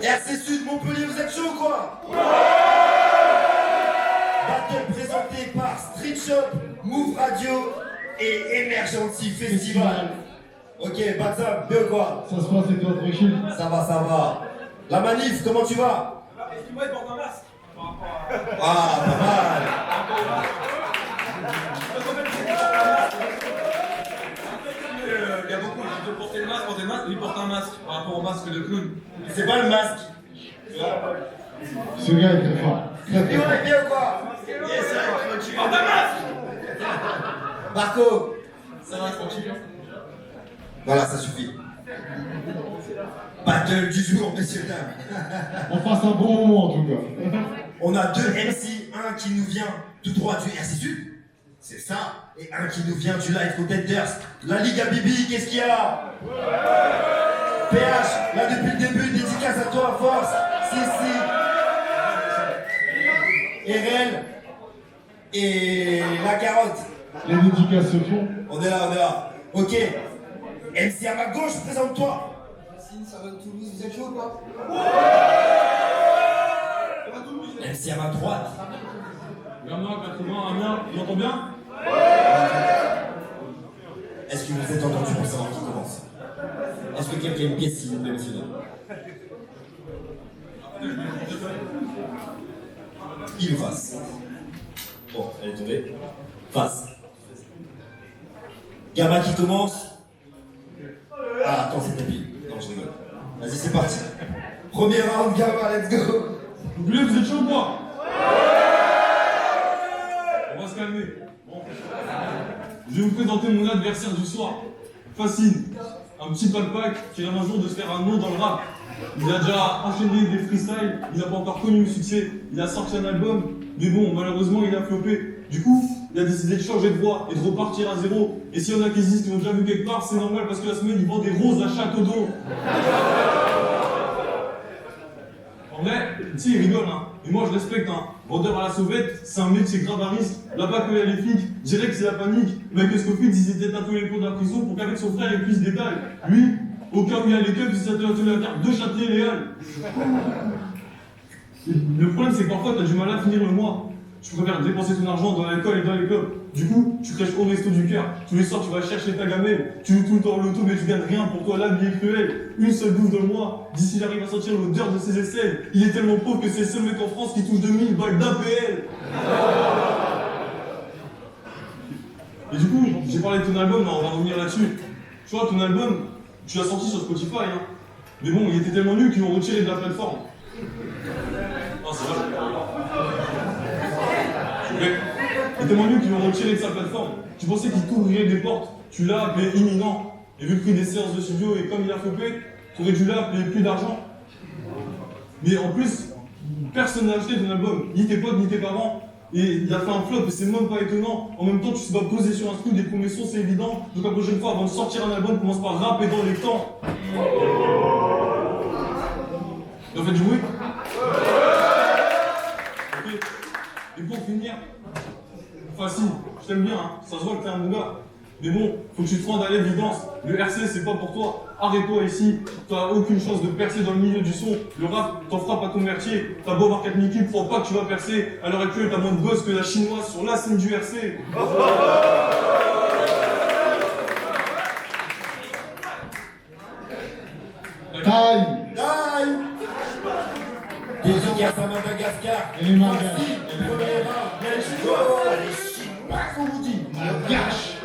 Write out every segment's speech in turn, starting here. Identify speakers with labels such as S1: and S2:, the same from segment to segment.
S1: RC Sud, Montpellier, vous êtes chaud ou quoi? Battle présenté par Street Shop, Move Radio et Emergency Festival. Ok, Batsam, bien ou quoi?
S2: Ça se passe et toi, tranquille?
S1: Ça va, ça va. La manif, comment tu vas?
S3: Excuse-moi, il porte un masque.
S1: Ah, pas mal.
S3: Il y a beaucoup qui doivent porter le masque, il porte un masque par rapport au masque de clown.
S1: C'est pas le masque.
S2: Ce gars est très fort. Très très
S1: Et on
S2: fort.
S1: est bien ou quoi? Yes, sir.
S3: Tu portes un masque.
S1: Marco.
S3: Ça va, tranquille.
S1: Voilà, ça suffit. Battle du jour, messieurs, dames.
S2: On passe un bon moment en tout cas.
S1: On a deux MC, un qui nous vient tout droit du RC Sud, c'est ça, et un qui nous vient du Light Contenders. La Liga Bibi, qu'est-ce qu'il y a? PH, là depuis le début, dédicace à toi, force, Sissi, RL et la carotte.
S2: Les dédicaces se font.
S1: On est là. Ok. MC à ma gauche, présente-toi.
S4: Ça va de Toulouse, vous êtes chaud ou quoi?
S1: MC à ma droite.
S3: Gamma, 80, Amiens, tu m'entends bien?
S1: Est-ce que vous êtes entendu pour savoir qui commence? Est-ce que quelqu'un a une pièce, s'il vous plaît, monsieur? Il face. Bon, elle est tombée. Face. Gamma qui commence. Ah, attends, c'est tapis. Non, je rigole. Vas-y, c'est parti. Premier round, Gamma, let's go.
S3: Vous voulez, vous êtes chaud ou quoi? On va se calmer. Bon. Je vais vous présenter mon adversaire du soir. Facile. Un petit pack qui rêve un jour de se faire un nom dans le rap. Il a déjà enchaîné des freestyles, il n'a pas encore connu le succès, il a sorti un album, mais bon, malheureusement, il a flopé. Du coup, il a décidé de changer de voie et de repartir à zéro. Et s'il y en a qui existent, qui l'ont déjà vu quelque part, c'est normal parce que la semaine, il vend des roses à Château d'eau. En vrai, tu sais, il rigole, hein. Et moi, je respecte, hein. Vendeur à la sauvette, c'est un métier grave à risque. Là-bas, quand il y a les flics, direct, c'est la panique. Mais qu'est-ce qu'au fait, ils étaient tatoués les plombs de la prison pour qu'avec son frère, il puisse détailler. Lui, au cas où il y a les keufs, il s'est tatoué la carte de Châtelet-Léal. Le problème, c'est que parfois, t'as du mal à finir le mois. Tu préfères dépenser ton argent dans l'alcool et dans les clubs. Du coup, tu crèches au resto du cœur. Tous les soirs, tu vas chercher ta gamelle. Tu joues tout le temps au loto, mais tu gagnes rien pour toi. Là, il est cruel. Une seule bouffe dans le mois. D'ici, il arrive à sentir l'odeur de ses aisselles. Il est tellement pauvre que c'est le seul mec en France qui touche 2000 balles d'APL. Et du coup, j'ai parlé de ton album, là, on va revenir là-dessus. Tu vois, ton album, tu l'as sorti sur Spotify, hein. Mais bon, il était tellement nul qu'ils l'ont retiré de la plateforme. Non, c'est vrai. Il est tellement nul qu'ils l'ont retiré de sa plateforme. Tu pensais qu'il t'ouvrirait des portes. Tu l'as appelé imminent. Et vu le prix des séances de studio et comme il a flopé, tu aurais dû là payer plus d'argent. Mais en plus, personne n'a acheté ton album. Ni tes potes, ni tes parents. Et il a fait un flop et c'est même pas étonnant. En même temps, tu sais pas poser sur un scoop des premiers sons, c'est évident. Donc la prochaine fois, avant de sortir un album, commence par rapper dans les temps. Et en fait, du bruit. Ok. Et pour finir, facile, je t'aime bien, hein. Ça se voit que t'es un bon gars. Mais bon, faut que tu te rendes à l'évidence. Le RC, c'est pas pour toi. Arrête-toi ici. T'as aucune chance de percer dans le milieu du son. Le rap, t'en feras pas ton métier. T'as beau avoir 4000 kills, crois pas que tu vas percer. À l'heure actuelle, t'as moins de gosses que la chinoise sur la scène du RC.
S2: Taille.
S1: Time. Dédicace à Madagascar.
S2: Et les mangas.
S1: Voici le premier round. Let's go. Allez, chinois, qu'on vous dit.
S2: Malgache.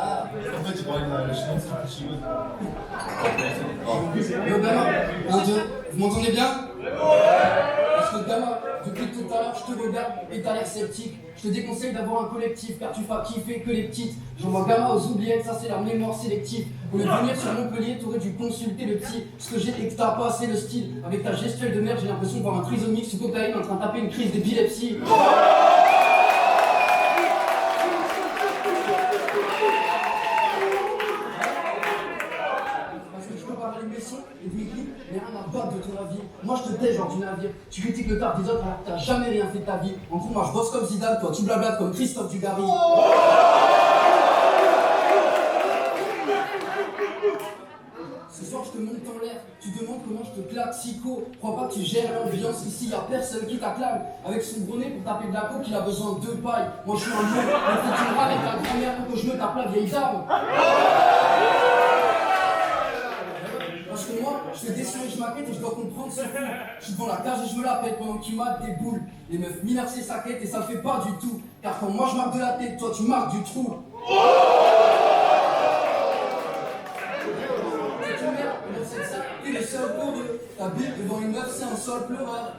S1: En fait, tu parlais de la chinoise, c'est plus chinois.
S4: Yo, Gamma, 1, 2, vous m'entendez bien? Parce que Gamma, depuis tout à l'heure, je te regarde et t'as l'air sceptique. Je te déconseille d'avoir un collectif car tu feras kiffer que les petites. J'envoie Gamma aux oubliettes, ça c'est la mémoire sélective. Au lieu de venir sur Montpellier, t'aurais dû consulter le petit. Ce que j'ai et que t'as pas assez le style. Avec ta gestuelle de merde, j'ai l'impression de voir un trisomique sous cocaïne en train de taper une crise d'épilepsie. Et puis écrit, mais rien à battre de ton avis. Moi je te tais genre du navire. Tu critiques le taf des autres alors que t'as jamais rien fait de ta vie. En gros, moi je bosse comme Zidane, toi tu blablates comme Christophe Dugarry. Ce soir je te monte en l'air, tu demandes comment je te claque psycho. Crois pas que tu gères l'ambiance, ici y a personne qui t'acclame. Avec son gros nez pour taper de la coke, il a besoin de 2 pailles. Moi je suis un lion, il faut que tu me râles avec ta grand-mère pour que je me tape la vieille dame. Parce que moi, je fais des sons et je m'inquiète et je dois comprendre ce coup. Je suis devant la cage et je me la pète pendant que tu mates des boules. Les meufs mineures c'est sa quête et ça le fait pas du tout. Car quand moi je marque de la tête, toi tu marques du trou. C'est une merde, on sait ça, t'es le seul pour eux. Ta bille devant une meuf c'est un sol pleureur.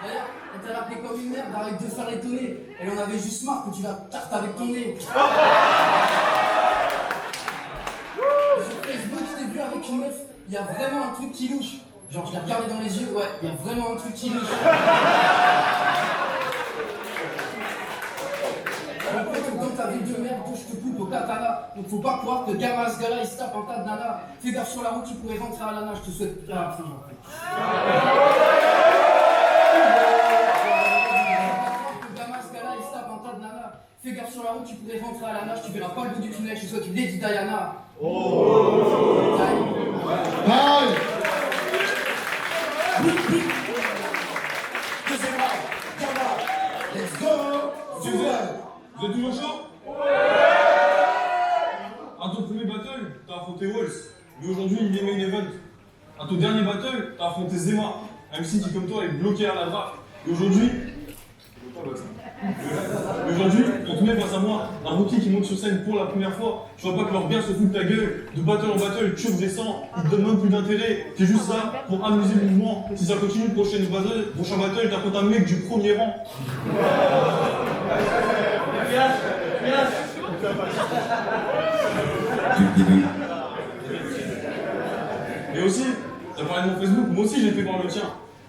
S4: D'ailleurs, elle t'a rappelé comme une merde, arrête de faire étonner. Elle en avait juste marre que tu la tartes avec ton nez. Sur Facebook, je t'ai vu avec une meuf, il y a vraiment un truc qui louche. Genre, je l'ai regardé dans les yeux, ouais, il y a vraiment un truc qui louche. Dans ta ville de merde, je te coupe au katana. Donc faut pas croire que gamin ce gars-là, il se tape un tas de nana. Fais gaffe sur la route, tu pourrais rentrer à la nage, je te souhaite. Ah, enfin, j'en prie. Gamin ce gars-là, il se tape un tas de nana. Fais gaffe sur la route, tu pourrais rentrer à la nage, tu verras pas le bout du tunnel, je te souhaite une Lady Diana.
S2: Taille.
S1: Let's go.
S3: Vous êtes toujours chaud? À ton premier battle, t'as affronté Walls, mais aujourd'hui il est main event. À ton dernier battle, t'as affronté Zema, un MC qui comme toi est bloqué à la draft. Et aujourd'hui, on te met face à moi, un rookie qui monte sur scène pour la première fois. Tu vois pas que leur bien se fout de ta gueule, de battle en battle, tu descends, ils te donnent même plus d'intérêt. C'est juste ça pour amuser le mouvement. Si ça continue, prochain battle, t'affrontes un mec du premier rang. Et aussi, t'as parlé de mon Facebook, moi aussi j'ai fait voir le tien.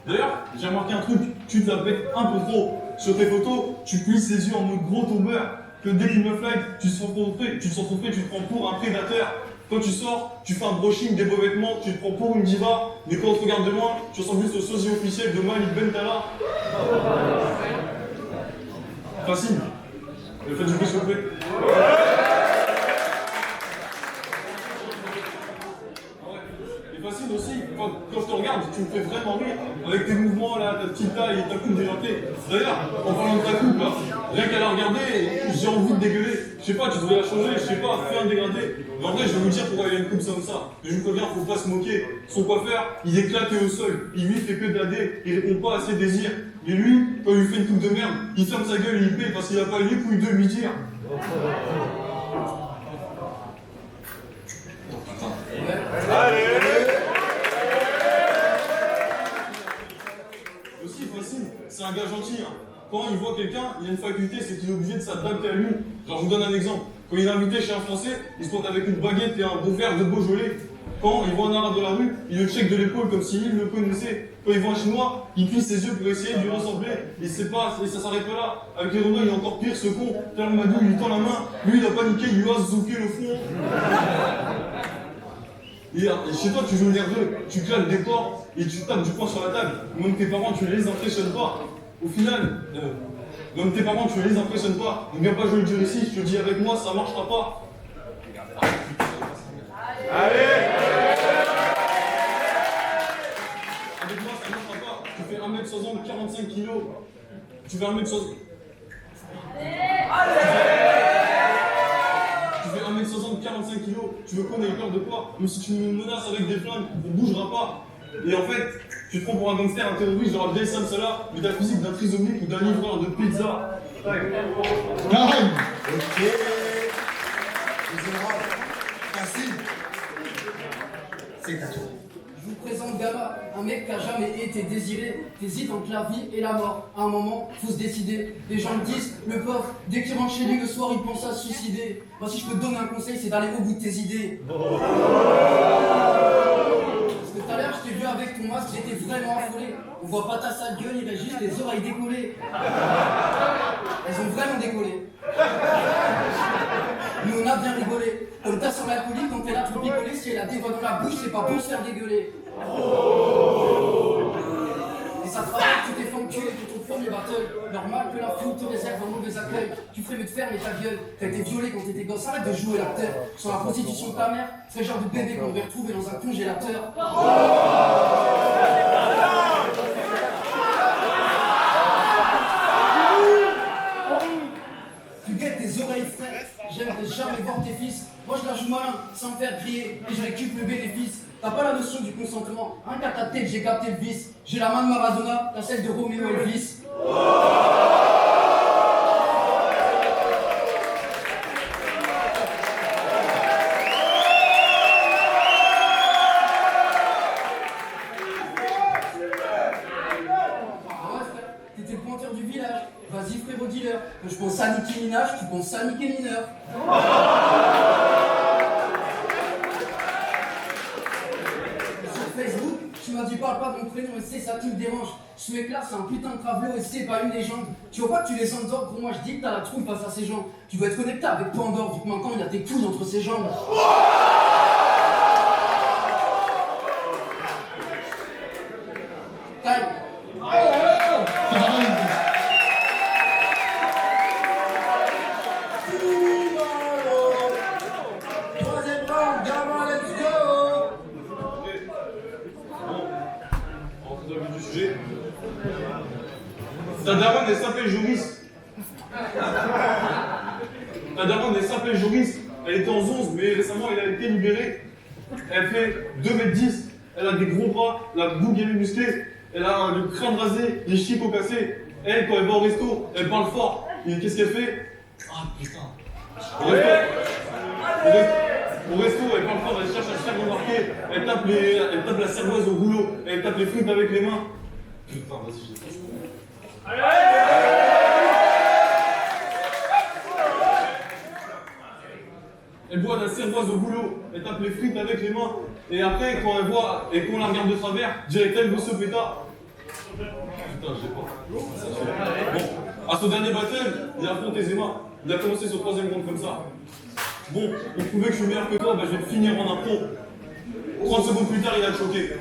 S3: D'ailleurs, j'ai remarqué un truc, tu te la pètes un peu trop. Sur tes photos, tu plisses les yeux en mode gros tombeur. Que dès qu'une meuf like, tu te sens trop frais, tu te prends pour un prédateur. Quand tu sors, tu fais un brushing, des beaux vêtements, tu te prends pour une diva. Mais quand on te regarde de loin, tu ressembles juste au sosie officiel de Malik Bentala. Facile. Le fait du bruit, s'il vous plaît. Et facile aussi, quand je te regarde, tu me fais vraiment rire. Avec tes mouvements là, ta petite taille et ta coupe déjantée. D'ailleurs, en parlant de ta coupe là, rien qu'à la regarder, j'ai envie de dégueuler. Je sais pas, tu devrais la changer, je sais pas, fais un dégradé. Mais en vrai, je vais vous dire pourquoi il a une coupe comme ça. Mais je vous préviens, faut pas se moquer. Son coiffeur, il est éclaté au sol. Il lui fait que de la dé, il répond pas à ses désirs. Et lui, quand il lui fait une coupe de merde, il ferme sa gueule et il paie parce qu'il a pas les couilles de lui dire. Aussi facile, c'est un gars gentil. Hein. Quand il voit quelqu'un, il a une faculté, c'est qu'il est obligé de s'adapter à lui. Genre, je vous donne un exemple. Quand il est invité chez un Français, il se pointe avec une baguette et un beau verre de Beaujolais. Quand il voit un arabe de la rue, il le check de l'épaule comme s'il le connaissait. Quand il voit un chinois, il plisse ses yeux pour essayer de lui ressembler. Et c'est pas, et ça s'arrête pas là. Avec les Renault, il est encore pire, ce con. Pierre Madou, il lui tend la main. Lui, il a paniqué, il lui a zouké le fond. Et chez toi, tu joues nerveux, tu claques des portes et tu tapes du poing sur la table. Même tes parents, tu les impressionnes pas. Au final, même tes parents, tu les impressionnes pas. Ne viens pas jouer le dur ici, je te dis avec moi, ça marchera pas. Allez! Avec moi, ça marchera pas. Tu fais 1m60, 45 kg. Tu fais 1m60. Tu fais 1m60, 45 kg. Tu veux qu'on ait peur de quoi? Même si tu me menaces avec des flingues, on bougera pas. Et en fait, tu te prends pour un gangster, un terroriste, genre Abdel Samsala, mais t'as le physique d'un trisomique ou d'un livreur de pizza.
S2: Taille.
S1: Ok. Facile. C'est à toi.
S4: Je vous présente Gama, un mec qui a jamais été désiré. T'hésites entre la vie et la mort. À un moment, faut se décider. Les gens me disent, le pauvre, dès qu'il rentre chez lui le soir, il pense à se suicider. Moi, si je peux te donner un conseil, c'est d'aller au bout de tes idées. Parce que tout à l'heure, je t'ai vu avec ton masque, j'étais vraiment affolé. On voit pas ta sale gueule, il reste juste les oreilles décollées. Elles ont vraiment décollé. Nous, on a bien rigolé. Comme t'as son alcoolique, quand elle a trop picolé, si elle a des doigts dans la bouche, c'est pas pour se faire dégueuler. Et ça Ça travaille, tu t'es fait enculer pour ton premier battle. Normal que la foule te réserve un mauvais accueil. Tu ferais mieux de fermer ta gueule. T'as été violé quand t'étais gosse, arrête de jouer l'acteur. Sur la prostitution de ta mère, c'est le genre de bébé qu'on devrait retrouver dans un congélateur. Tu guettes tes oreilles frère, j'aimerais jamais voir tes fils. Moi je la joue malin, sans me faire crier, et je récupère le bénéfice. T'as pas la notion du consentement, un qu'à ta tête j'ai capté le vice. J'ai la main de Maradona, t'as celle de Roméo Elvis. T'étais le pointeur du village, vas-y frérot dealer. Je pense à Nicki Minaj, tu penses à Nicki Mineur. Sur Facebook, tu m'as dit parle pas de mon prénom et c'est ça qui me dérange. Ce mec là c'est un putain de travelot et c'est pas une légende. Tu vois pas que tu les endors, pour moi je dis que t'as la trouille face à ces gens. Tu dois être connecté avec Pandore vu que maintenant il y a tes couilles entre ses jambes. Time.
S1: Troisième round, gamin, let's go.
S3: On se donne du sujet. Ta daronne, elle s'appelle Joris. Ta daronne, elle s'appelle Joris. Elle était en 11, mais récemment, elle a été libérée. Elle fait 2m10. Elle a des gros bras, la bouille elle est musclée. Elle a le crâne rasé, les chicots cassés. Elle, quand elle va au resto, elle parle fort. Et qu'est-ce qu'elle fait? Ah putain. Au resto, elle parle fort, elle cherche à se faire remarquer. Elle tape la cervoise au rouleau. Elle tape les frites avec les mains. Putain, vas-y, je l'ai fait. Elle boit la cervoise au boulot, elle tape les frites avec les mains, et après, quand elle voit et qu'on la regarde de travers, direct elle veut se pétard. Putain, j'ai pas. Bon, à son dernier battle, il a affronté Zema. Il a commencé son troisième round comme ça. Bon, il trouvait que je suis meilleur que toi, bah je vais te finir en impro. 30 secondes plus tard, il a choqué.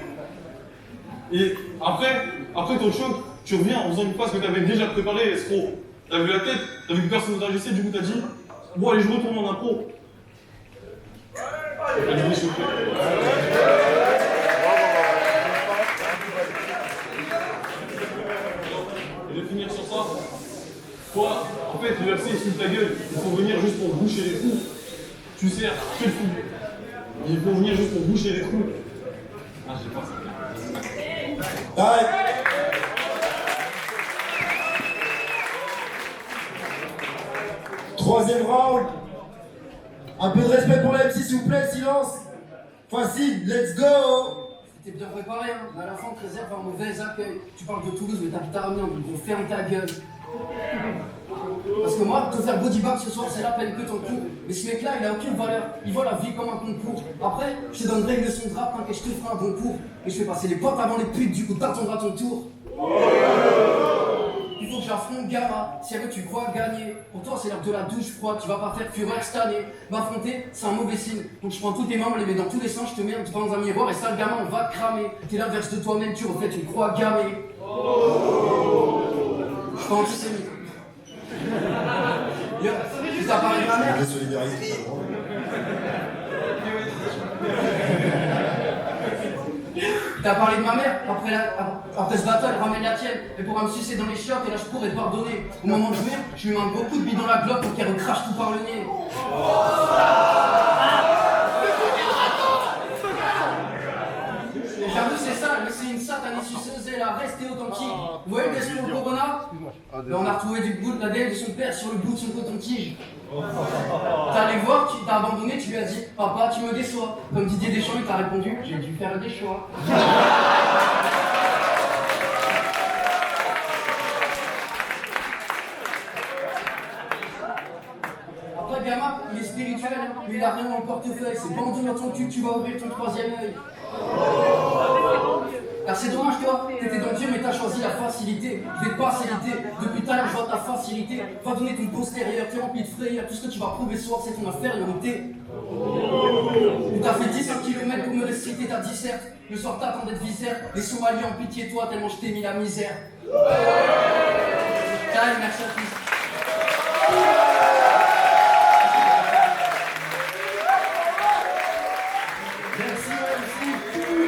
S3: Et après ton choc, tu reviens en faisant une phrase que tu avais déjà préparée, escroc. T'as vu la tête, t'as vu que personne ne réagissait, du coup t'as dit bon allez je retourne en impro. Elle est choquée. Et de finir sur ça, toi, en fait, le UFC il se fout de ta gueule, il faut venir juste pour boucher les trous. Tu sers que le fou. Il faut venir juste pour boucher les trous. Ah, j'ai pas ça.
S1: Arrête. Troisième round. Un peu de respect pour la MC s'il vous plaît, silence. Facile, let's go.
S4: T'es bien préparé, hein, mais à la fin on te réserve un mauvais accueil. Tu parles de Toulouse, mais t'habites à Amiens, donc on ferme ta gueule. Parce que moi, te faire body bag ce soir, c'est la peine que ton coup. Mais ce mec-là, il a aucune valeur. Il voit la vie comme un concours. Après, je te donnerai une leçon de rap, hein, et je te ferai un bon cours. Et je fais passer les potes avant les putes, du coup t'attendras ton tour. Il faut que j'affronte Gamma, si avec tu crois gagner. Pour toi, c'est l'heure de la douche froide, tu vas pas faire fureur cette année. M'affronter, c'est un mauvais signe. Donc je prends tous tes mains, on les met dans tous les sens, je te mets devant un miroir et ça, le gamin, on va te cramer. T'es l'inverse de toi-même, tu reflètes une croix gammée. Je suis pas antisémite. Yo, tu t'as parlé de ma mère?
S1: La solidarité, c'est pas drôle.
S4: T'as parlé de ma mère, après ce battle, elle ramène la tienne. Elle pourra me sucer dans les chiottes et là je pourrais te pardonner. Au moment de jouir, je lui mets un gros coup de bille dans la globe pour qu'elle recrache tout par le nez. J'avoue c'est ça, mais c'est une satanée suceuse, elle a resté authentique. Vous voyez le dessin au Corona? Là, on a retrouvé du bout de l'ADN de son père sur le bout de son coton-tige. T'es allé voir, tu t'as abandonné, tu lui as dit papa tu me déçois. Comme Didier Deschamps il t'a répondu j'ai dû faire des choix. Après Gamma, il est spirituel, mais il a rien dans le portefeuille. C'est bandé dans ton cul, tu vas ouvrir ton troisième œil. Car c'est dommage toi, t'étais dans Dieu mais t'as choisi la facilité. Je vais te faciliter, depuis tout à l'heure je vois ta facilité. Va donner ton postérieur, t'es rempli de frayeur. Tout ce que tu vas prouver ce soir c'est ton infériorité. Ou t'as fait 10 km pour me laisser, t'as dit disserte. Le soir t'attends d'être viscère. Les Somaliens ont pitié de toi tellement je t'ai mis la misère. Calme, merci à tous.
S1: Merci MC.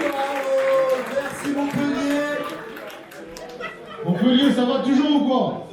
S1: Bravo. Merci Montpellier.
S2: Montpellier, ça va toujours ou quoi?